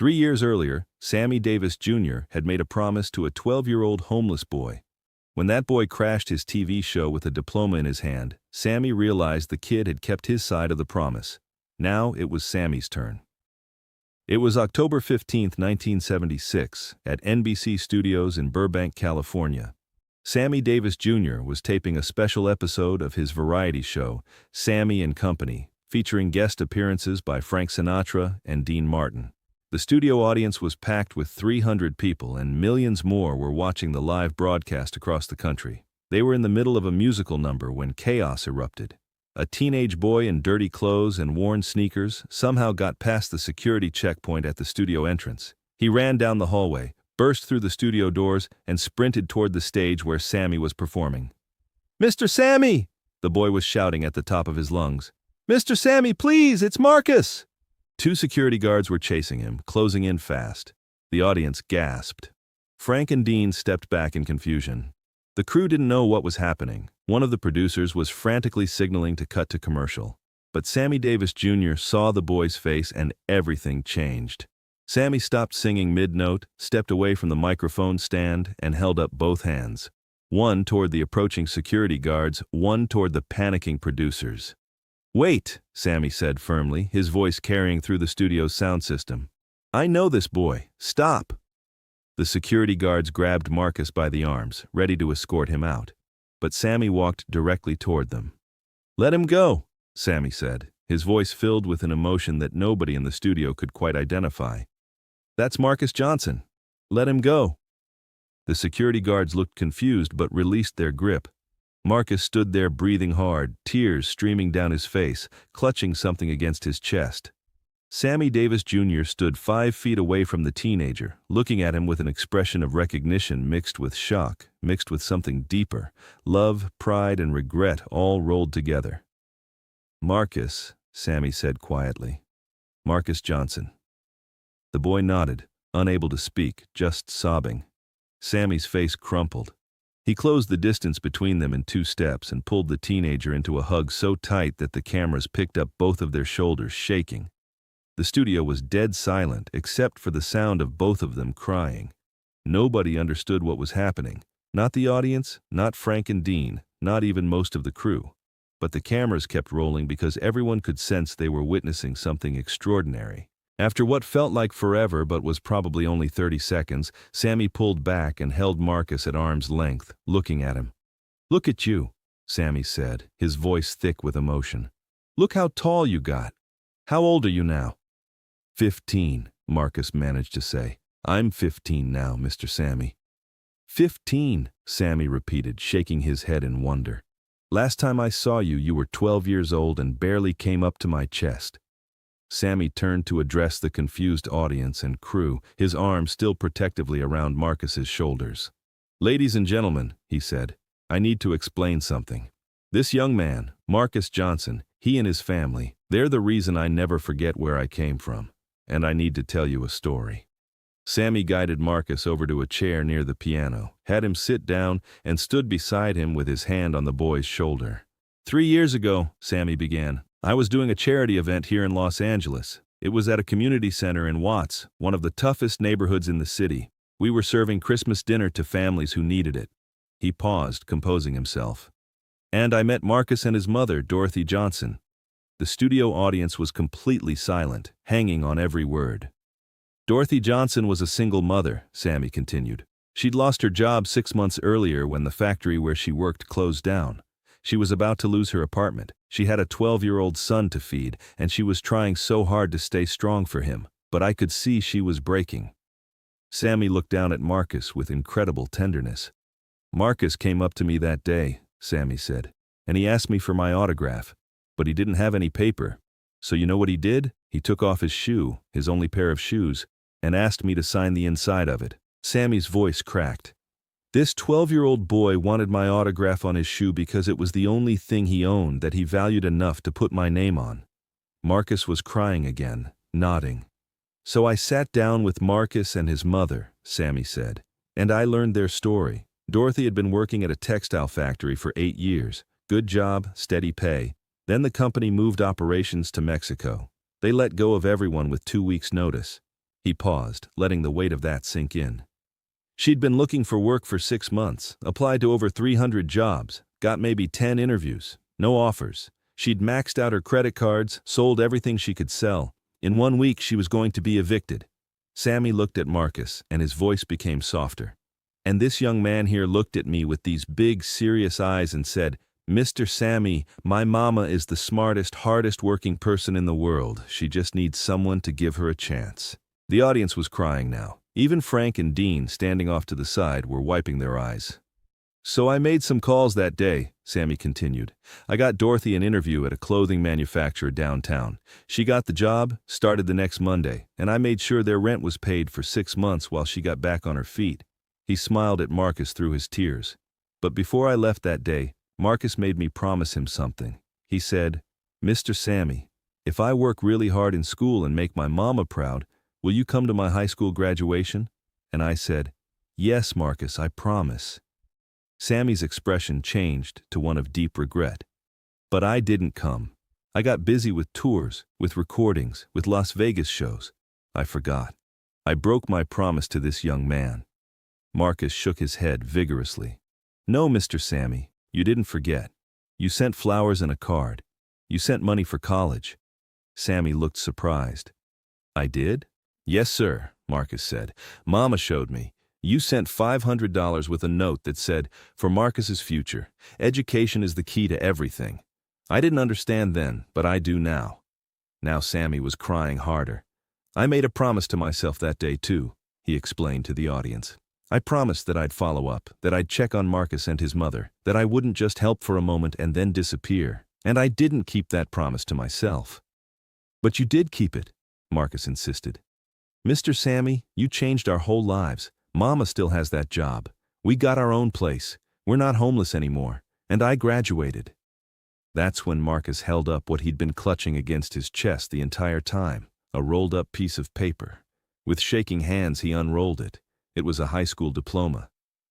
3 years earlier, Sammy Davis Jr. had made a promise to a 12-year-old homeless boy. When that boy crashed his TV show with a diploma in his hand, Sammy realized the kid had kept his side of the promise. Now it was Sammy's turn. It was October 15, 1976, at NBC Studios in Burbank, California. Sammy Davis Jr. was taping a special episode of his variety show, Sammy and Company, featuring guest appearances by Frank Sinatra and Dean Martin. The studio audience was packed with 300 people, and millions more were watching the live broadcast across the country. They were in the middle of a musical number when chaos erupted. A teenage boy in dirty clothes and worn sneakers somehow got past the security checkpoint at the studio entrance. He ran down the hallway, burst through the studio doors, and sprinted toward the stage where Sammy was performing. "Mr. Sammy!" the boy was shouting at the top of his lungs. "Mr. Sammy, please, it's Marcus!" 2 security guards were chasing him, closing in fast. The audience gasped. Frank and Dean stepped back in confusion. The crew didn't know what was happening. One of the producers was frantically signaling to cut to commercial. But Sammy Davis Jr. saw the boy's face and everything changed. Sammy stopped singing mid-note, stepped away from the microphone stand, and held up both hands. One toward the approaching security guards, one toward the panicking producers. "Wait," Sammy said firmly, his voice carrying through the studio's sound system. "I know this boy. Stop." The security guards grabbed Marcus by the arms, ready to escort him out. But Sammy walked directly toward them. "Let him go," Sammy said, his voice filled with an emotion that nobody in the studio could quite identify. "That's Marcus Johnson. Let him go." The security guards looked confused but released their grip. Marcus stood there breathing hard, tears streaming down his face, clutching something against his chest. Sammy Davis Jr. stood 5 feet away from the teenager, looking at him with an expression of recognition mixed with shock, mixed with something deeper, love, pride, and regret all rolled together. "Marcus," Sammy said quietly. "Marcus Johnson." The boy nodded, unable to speak, just sobbing. Sammy's face crumpled. He closed the distance between them in 2 steps and pulled the teenager into a hug so tight that the cameras picked up both of their shoulders, shaking. The studio was dead silent except for the sound of both of them crying. Nobody understood what was happening. Not the audience, not Frank and Dean, not even most of the crew. But the cameras kept rolling because everyone could sense they were witnessing something extraordinary. After what felt like forever but was probably only 30 seconds, Sammy pulled back and held Marcus at arm's length, looking at him. "Look at you," Sammy said, his voice thick with emotion. "Look how tall you got. How old are you now?" 15, Marcus managed to say. "I'm 15 now, Mr. Sammy." 15, Sammy repeated, shaking his head in wonder. "Last time I saw you, you were 12 years old and barely came up to my chest." Sammy turned to address the confused audience and crew, his arm still protectively around Marcus's shoulders. "Ladies and gentlemen," he said, "I need to explain something. This young man, Marcus Johnson, he and his family, they're the reason I never forget where I came from. And I need to tell you a story." Sammy guided Marcus over to a chair near the piano, had him sit down, and stood beside him with his hand on the boy's shoulder. 3 years ago, Sammy began, I was doing a charity event here in Los Angeles. It was at a community center in Watts, one of the toughest neighborhoods in the city. We were serving Christmas dinner to families who needed it. He paused, composing himself. "And I met Marcus and his mother, Dorothy Johnson." The studio audience was completely silent, hanging on every word. "Dorothy Johnson was a single mother," Sammy continued. "She'd lost her job 6 months earlier when the factory where she worked closed down. She was about to lose her apartment. She had a 12-year-old son to feed, and she was trying so hard to stay strong for him, but I could see she was breaking." Sammy looked down at Marcus with incredible tenderness. "Marcus came up to me that day," Sammy said, "and he asked me for my autograph, but he didn't have any paper. So you know what he did? He took off his shoe, his only pair of shoes, and asked me to sign the inside of it." Sammy's voice cracked. "This 12-year-old boy wanted my autograph on his shoe because it was the only thing he owned that he valued enough to put my name on." Marcus was crying again, nodding. "So I sat down with Marcus and his mother," Sammy said, "and I learned their story. Dorothy had been working at a textile factory for 8 years. Good job, steady pay. Then the company moved operations to Mexico. They let go of everyone with 2 weeks' notice. He paused, letting the weight of that sink in. She'd been looking for work for 6 months, applied to over 300 jobs, got maybe 10 interviews, no offers. She'd maxed out her credit cards, sold everything she could sell. In 1 week, she was going to be evicted. Sammy looked at Marcus, and his voice became softer. And this young man here looked at me with these big, serious eyes and said, "Mr. Sammy, my mama is the smartest, hardest working person in the world. She just needs someone to give her a chance." The audience was crying now. Even Frank and Dean, standing off to the side, were wiping their eyes. "So I made some calls that day," Sammy continued. "I got Dorothy an interview at a clothing manufacturer downtown. She got the job, started the next Monday, and I made sure their rent was paid for 6 months while she got back on her feet." He smiled at Marcus through his tears. "But before I left that day, Marcus made me promise him something. He said, 'Mr. Sammy, if I work really hard in school and make my mama proud, will you come to my high school graduation?' And I said, 'Yes, Marcus, I promise.'" Sammy's expression changed to one of deep regret. "But I didn't come. I got busy with tours, with recordings, with Las Vegas shows. I forgot. I broke my promise to this young man." Marcus shook his head vigorously. "No, Mr. Sammy, you didn't forget. You sent flowers and a card. You sent money for college." Sammy looked surprised. "I did?" "Yes, sir," Marcus said. "Mama showed me. You sent $500 with a note that said, 'For Marcus's future, education is the key to everything.' I didn't understand then, but I do now." Now Sammy was crying harder. "I made a promise to myself that day too," he explained to the audience. "I promised that I'd follow up, that I'd check on Marcus and his mother, that I wouldn't just help for a moment and then disappear. And I didn't keep that promise to myself." "But you did keep it," Marcus insisted. "Mr. Sammy, you changed our whole lives. Mama still has that job. We got our own place. We're not homeless anymore. And I graduated." That's when Marcus held up what he'd been clutching against his chest the entire time, a rolled-up piece of paper. With shaking hands, he unrolled it. It was a high school diploma.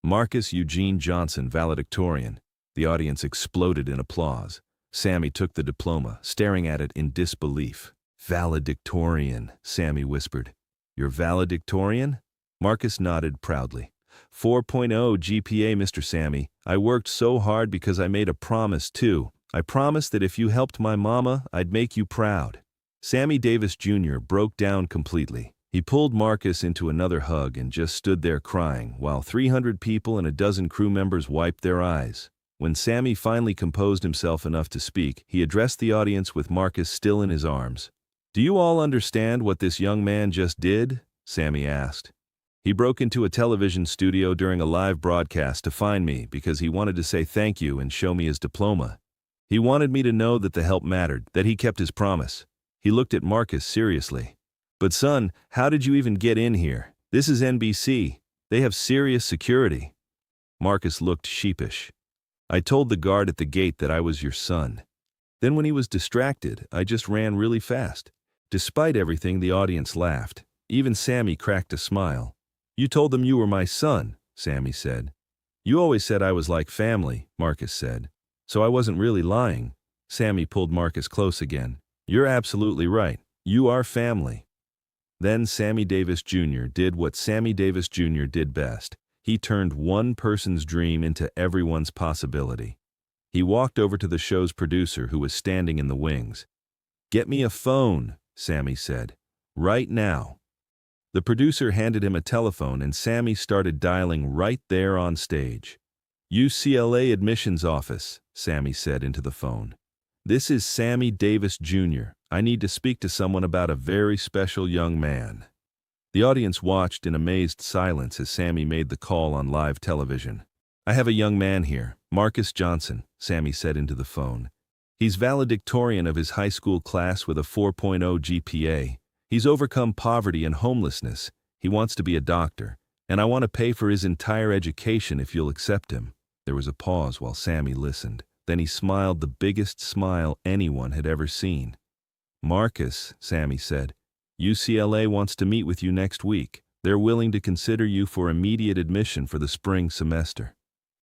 "Marcus Eugene Johnson, valedictorian." The audience exploded in applause. Sammy took the diploma, staring at it in disbelief. "Valedictorian," Sammy whispered. "You're valedictorian?" Marcus nodded proudly. 4.0 GPA, Mr. Sammy. I worked so hard because I made a promise, too. I promised that if you helped my mama, I'd make you proud." Sammy Davis Jr. broke down completely. He pulled Marcus into another hug and just stood there crying, while 300 people and a dozen crew members wiped their eyes. When Sammy finally composed himself enough to speak, he addressed the audience with Marcus still in his arms. "Do you all understand what this young man just did?" Sammy asked. "He broke into a television studio during a live broadcast to find me because he wanted to say thank you and show me his diploma. He wanted me to know that the help mattered, that he kept his promise." He looked at Marcus seriously. "But son, how did you even get in here? This is NBC. They have serious security." Marcus looked sheepish. "I told the guard at the gate that I was your son. Then when he was distracted, I just ran really fast." Despite everything, the audience laughed. Even Sammy cracked a smile. "You told them you were my son," Sammy said. "You always said I was like family," Marcus said. "So I wasn't really lying." Sammy pulled Marcus close again. "You're absolutely right. You are family." Then Sammy Davis Jr. did what Sammy Davis Jr. did best. He turned one person's dream into everyone's possibility. He walked over to the show's producer, who was standing in the wings. "Get me a phone," Sammy said. "Right now." The producer handed him a telephone and Sammy started dialing right there on stage. "UCLA admissions office," Sammy said into the phone. "This is Sammy Davis Jr. I need to speak to someone about a very special young man." The audience watched in amazed silence as Sammy made the call on live television. "I have a young man here, Marcus Johnson," Sammy said into the phone. "He's valedictorian of his high school class with a 4.0 GPA. He's overcome poverty and homelessness. He wants to be a doctor, and I want to pay for his entire education if you'll accept him." There was a pause while Sammy listened. Then he smiled the biggest smile anyone had ever seen. "Marcus," Sammy said, "UCLA wants to meet with you next week. They're willing to consider you for immediate admission for the spring semester."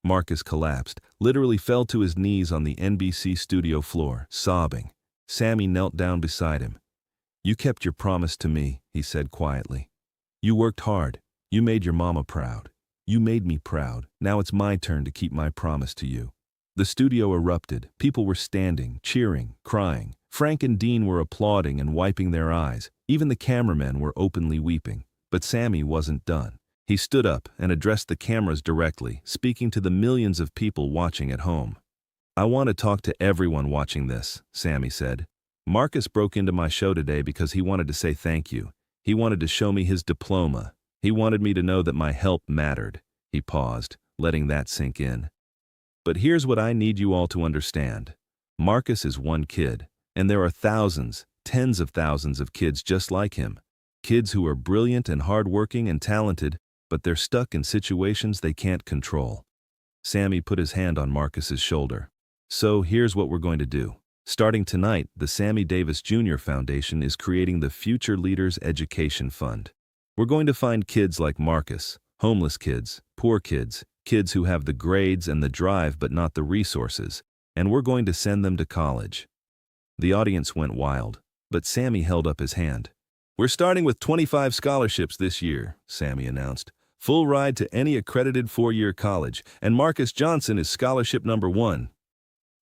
Marcus collapsed, literally fell to his knees on the NBC studio floor, sobbing. Sammy knelt down beside him. "You kept your promise to me," he said quietly. You worked hard. You made your mama proud. You made me proud. Now it's my turn to keep my promise to you." The studio erupted. People were standing, cheering, crying. Frank and Dean were applauding and wiping their eyes. Even the cameramen were openly weeping. But Sammy wasn't done. He stood up and addressed the cameras directly, speaking to the millions of people watching at home. "I want to talk to everyone watching this," Sammy said. "Marcus broke into my show today because he wanted to say thank you. He wanted to show me his diploma. He wanted me to know that my help mattered." He paused, letting that sink in. "But here's what I need you all to understand. Marcus is one kid, and there are thousands, tens of thousands of kids just like him. Kids who are brilliant and hardworking and talented, but they're stuck in situations they can't control." Sammy put his hand on Marcus's shoulder. "So here's what we're going to do. Starting tonight, the Sammy Davis Jr. Foundation is creating the Future Leaders Education Fund. We're going to find kids like Marcus, homeless kids, poor kids, kids who have the grades and the drive but not the resources, and we're going to send them to college." The audience went wild, but Sammy held up his hand. "We're starting with 25 scholarships this year," Sammy announced. "Full ride to any accredited four-year college, and Marcus Johnson is scholarship number 1.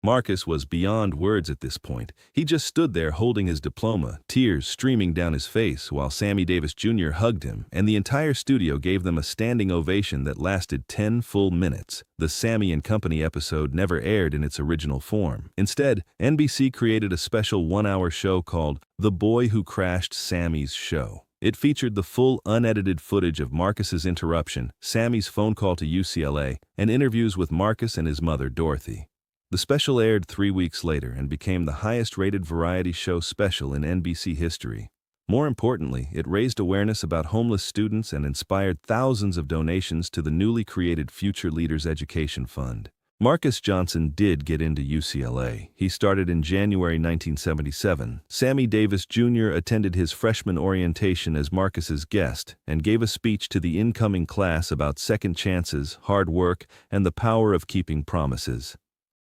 Marcus was beyond words at this point. He just stood there holding his diploma, tears streaming down his face, while Sammy Davis Jr. hugged him, and the entire studio gave them a standing ovation that lasted 10 full minutes. The Sammy and Company episode never aired in its original form. Instead, NBC created a special one-hour show called The Boy Who Crashed Sammy's Show. It featured the full, unedited footage of Marcus's interruption, Sammy's phone call to UCLA, and interviews with Marcus and his mother, Dorothy. The special aired 3 weeks later and became the highest-rated variety show special in NBC history. More importantly, it raised awareness about homeless students and inspired thousands of donations to the newly created Future Leaders Education Fund. Marcus Johnson did get into UCLA. He started in January 1977. Sammy Davis Jr. attended his freshman orientation as Marcus's guest and gave a speech to the incoming class about second chances, hard work, and the power of keeping promises.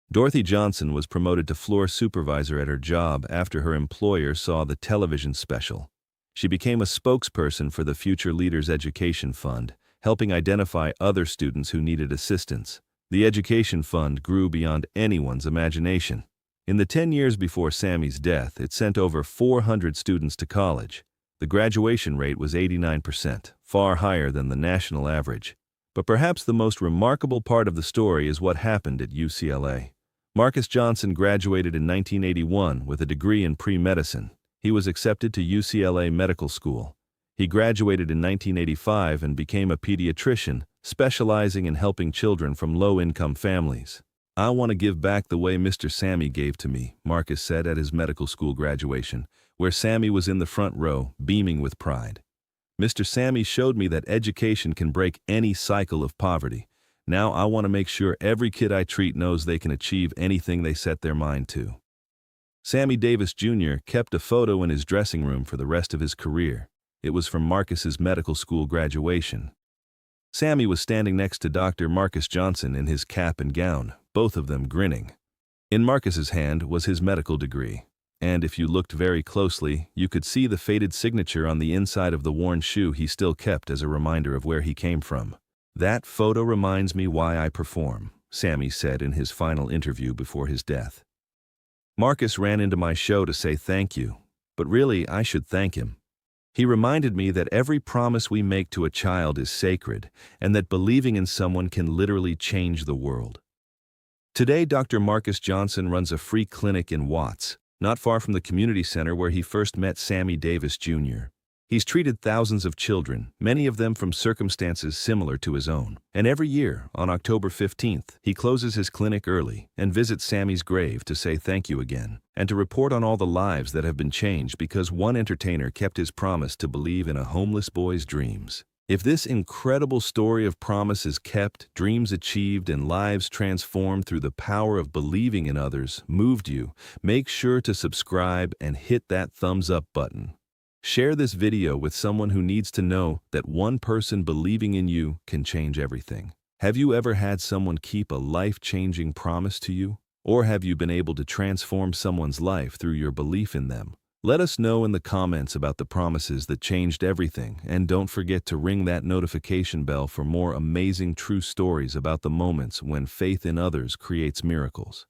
Dorothy Johnson was promoted to floor supervisor at her job after her employer saw the television special. She became a spokesperson for the Future Leaders Education Fund, helping identify other students who needed assistance. The education fund grew beyond anyone's imagination. In the 10 years before Sammy's death, it sent over 400 students to college. The graduation rate was 89%, far higher than the national average. But perhaps the most remarkable part of the story is what happened at UCLA. Marcus Johnson graduated in 1981 with a degree in pre-medicine. He was accepted to UCLA Medical School. He graduated in 1985 and became a pediatrician, specializing in helping children from low-income families. "I want to give back the way Mr. Sammy gave to me," Marcus said at his medical school graduation, where Sammy was in the front row, beaming with pride. "Mr. Sammy showed me that education can break any cycle of poverty. Now I want to make sure every kid I treat knows they can achieve anything they set their mind to." Sammy Davis Jr. kept a photo in his dressing room for the rest of his career. It was from Marcus's medical school graduation. Sammy was standing next to Dr. Marcus Johnson in his cap and gown, both of them grinning. In Marcus's hand was his medical degree, and if you looked very closely, you could see the faded signature on the inside of the worn shoe he still kept as a reminder of where he came from. "That photo reminds me why I perform," Sammy said in his final interview before his death. "Marcus ran into my show to say thank you, but really I should thank him. He reminded me that every promise we make to a child is sacred and that believing in someone can literally change the world." Today, Dr. Marcus Johnson runs a free clinic in Watts, not far from the community center where he first met Sammy Davis Jr. He's treated thousands of children, many of them from circumstances similar to his own. And every year, on October 15th, he closes his clinic early and visits Sammy's grave to say thank you again, and to report on all the lives that have been changed because one entertainer kept his promise to believe in a homeless boy's dreams. If this incredible story of promises kept, dreams achieved, and lives transformed through the power of believing in others moved you, make sure to subscribe and hit that thumbs up button. Share this video with someone who needs to know that one person believing in you can change everything. Have you ever had someone keep a life-changing promise to you? Or have you been able to transform someone's life through your belief in them? Let us know in the comments about the promises that changed everything, and don't forget to ring that notification bell for more amazing true stories about the moments when faith in others creates miracles.